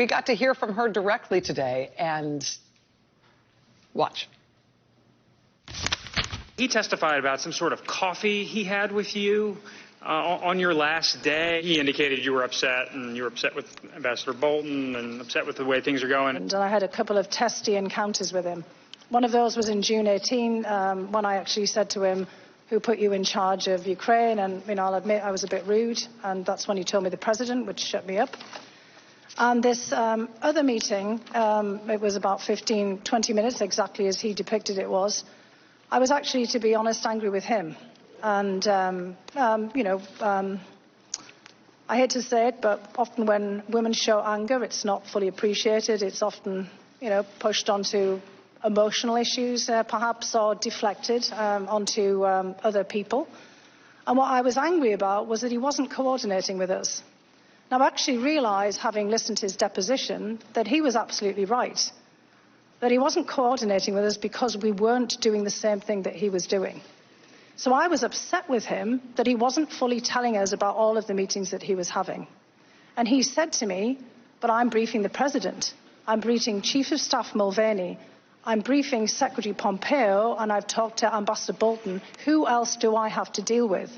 We got to hear from her directly today, and watch. He testified about some sort of coffee he had with you on your last day. He indicated you were upset, and you were upset with Ambassador Bolton and upset with the way things are going. And I had a couple of testy encounters with him. One of those was in June 18, when I actually said to him, "Who put you in charge of Ukraine?" And, I'll admit I was a bit rude, and that's when he told me the president, which shut me up. And this other meeting, it was about 15, 20 minutes, exactly as he depicted it was. I was actually, to be honest, angry with him. And, I hate to say it, but often when women show anger, it's not fully appreciated. It's often, pushed onto emotional issues, perhaps, or deflected onto other people. And what I was angry about was that he wasn't coordinating with us. Now, I actually realised, having listened to his deposition, that he was absolutely right. That he wasn't coordinating with us because we weren't doing the same thing that he was doing. So I was upset with him that he wasn't fully telling us about all of the meetings that he was having. And he said to me, "But I'm briefing the president. I'm briefing Chief of Staff Mulvaney. I'm briefing Secretary Pompeo, and I've talked to Ambassador Bolton. Who else do I have to deal with?"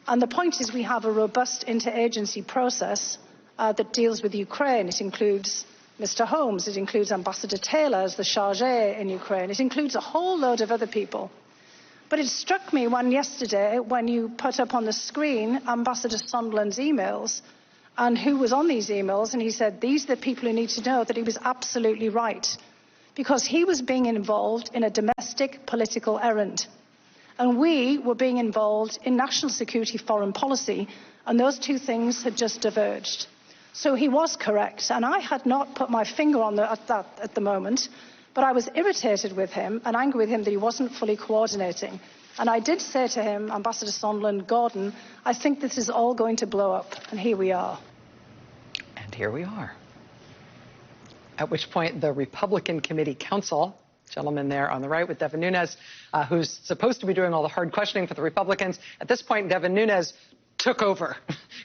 And the point is, we have a robust interagency process that deals with Ukraine. It includes Mr. Holmes. It includes Ambassador Taylor as the chargé in Ukraine. It includes a whole load of other people. But it struck me yesterday when you put up on the screen Ambassador Sondland's emails and who was on these emails, and he said, "These are the people who need to know," that he was absolutely right. Because he was being involved in a domestic political errand. And we were being involved in national security foreign policy, and those two things had just diverged. So he was correct, and I had not put my finger on that at the moment, but I was irritated with him and angry with him that he wasn't fully coordinating. And I did say to him, Ambassador Sondland, Gordon, I think this is all going to blow up, and here we are. And here we are. At which point the Republican Committee Counsel, gentleman there on the right with Devin Nunes, who's supposed to be doing all the hard questioning for the Republicans, at this point Devin Nunes took over,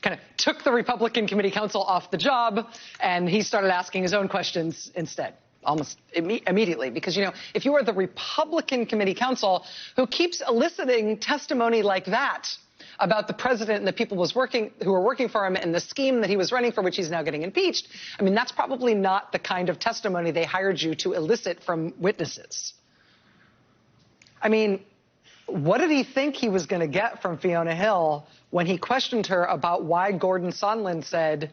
kind of took the Republican Committee Counsel off the job, and he started asking his own questions instead. Almost immediately, because, if you are the Republican Committee Counsel who keeps eliciting testimony like that about the president and the people who were working for him and the scheme that he was running for which he's now getting impeached, that's probably not the kind of testimony they hired you to elicit from witnesses. What did he think he was going to get from Fiona Hill when he questioned her about why Gordon Sondland said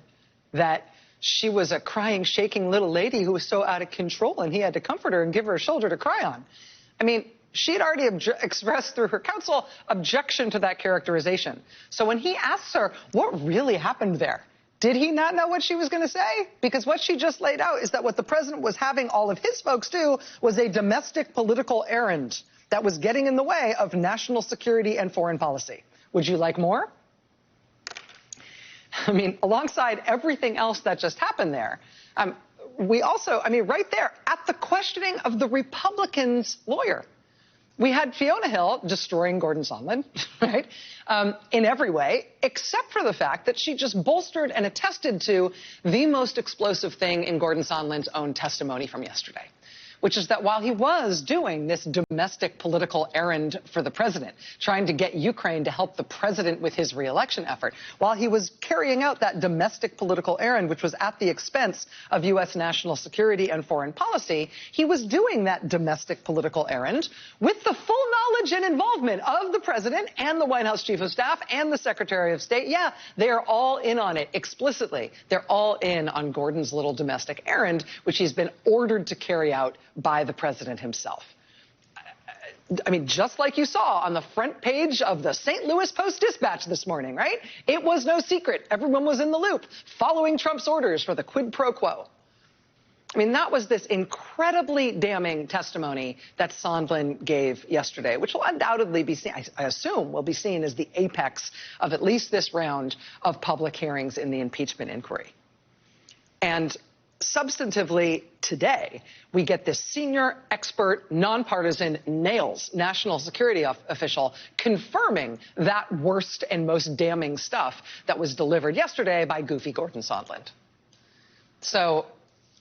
that she was a crying, shaking little lady who was so out of control and he had to comfort her and give her a shoulder to cry on? She had already expressed through her counsel objection to that characterization. So when he asks her what really happened there, did he not know what she was going to say? Because what she just laid out is that what the president was having all of his folks do was a domestic political errand that was getting in the way of national security and foreign policy. Would you like more? Alongside everything else that just happened there, we also, right there at the questioning of the Republicans' lawyer, we had Fiona Hill destroying Gordon Sondland, right, in every way, except for the fact that she just bolstered and attested to the most explosive thing in Gordon Sondland's own testimony from yesterday, which is that while he was doing this domestic political errand for the president, trying to get Ukraine to help the president with his reelection effort, while he was carrying out that domestic political errand, which was at the expense of U.S. national security and foreign policy, he was doing that domestic political errand with the full knowledge and involvement of the president and the White House Chief of Staff and the Secretary of State. Yeah, they are all in on it explicitly. They're all in on Gordon's little domestic errand, which he's been ordered to carry out by the president himself. Just like you saw on the front page of the St. Louis Post-Dispatch this morning, right? It was no secret. Everyone was in the loop, following Trump's orders for the quid pro quo. That was this incredibly damning testimony that Sondland gave yesterday, which will undoubtedly be seen, I assume, will be seen as the apex of at least this round of public hearings in the impeachment inquiry. And substantively, today, we get this senior expert, nonpartisan, national security official confirming that worst and most damning stuff that was delivered yesterday by goofy Gordon Sondland. So,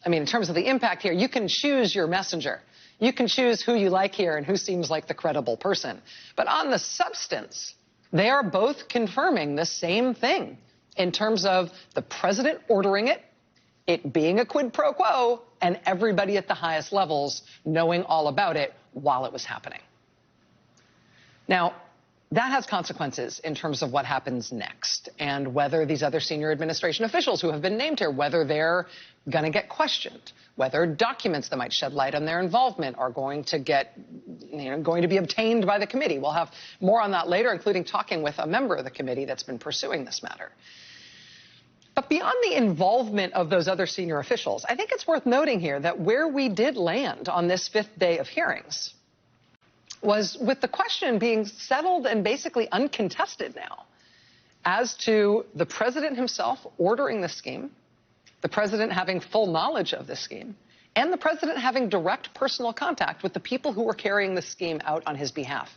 I mean, in terms of the impact here, you can choose your messenger. You can choose who you like here and who seems like the credible person. But on the substance, they are both confirming the same thing in terms of the president ordering it being a quid pro quo, and everybody at the highest levels knowing all about it while it was happening. Now, that has consequences in terms of what happens next and whether these other senior administration officials who have been named here, whether they're going to get questioned, whether documents that might shed light on their involvement are going to be obtained by the committee. We'll have more on that later, including talking with a member of the committee that's been pursuing this matter. But beyond the involvement of those other senior officials, I think it's worth noting here that where we did land on this 5th day of hearings was with the question being settled and basically uncontested now as to the president himself ordering the scheme, the president having full knowledge of this scheme, and the president having direct personal contact with the people who were carrying the scheme out on his behalf.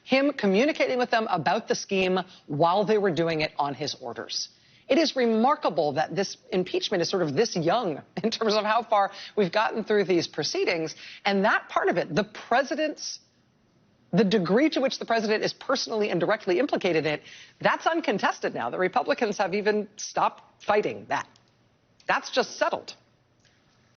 Him communicating with them about the scheme while they were doing it on his orders. It is remarkable that this impeachment is sort of this young in terms of how far we've gotten through these proceedings. And that part of it, the degree to which the president is personally and directly implicated in it, that's uncontested now. The Republicans have even stopped fighting that. That's just settled.